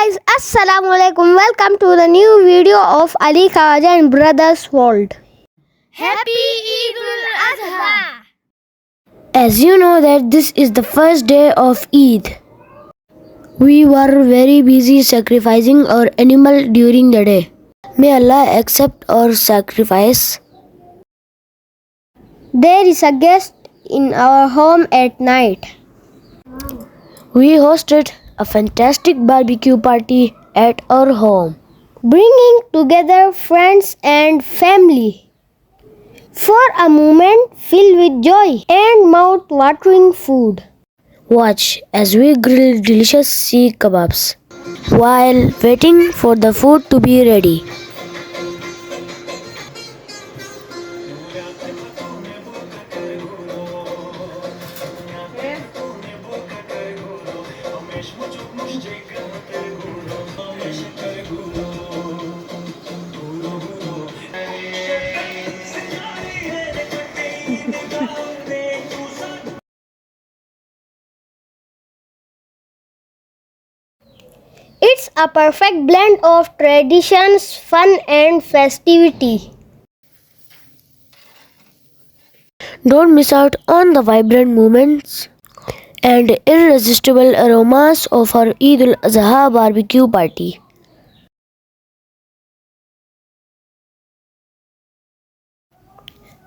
guys, Assalamualaikum. Welcome to the new video of Ali Khawaja and Brothers World. Happy Adha! As you know that this is the first day of Eid. We were very busy sacrificing our animal during the day. May Allah accept our sacrifice. There is a guest in our home at night. We hosted a fantastic barbecue party at our home, bringing together friends and family for a moment filled with joy and mouth-watering food. Watch as we grill delicious Seekh Kebabs while waiting for the food to be ready. It's a perfect blend of traditions, fun and festivity. Don't miss out on the vibrant moments and irresistible aromas of our Eid al-Azha barbecue party.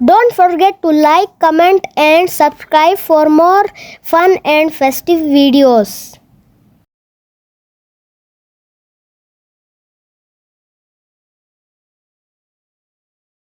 Don't forget to like, comment and subscribe for more fun and festive videos.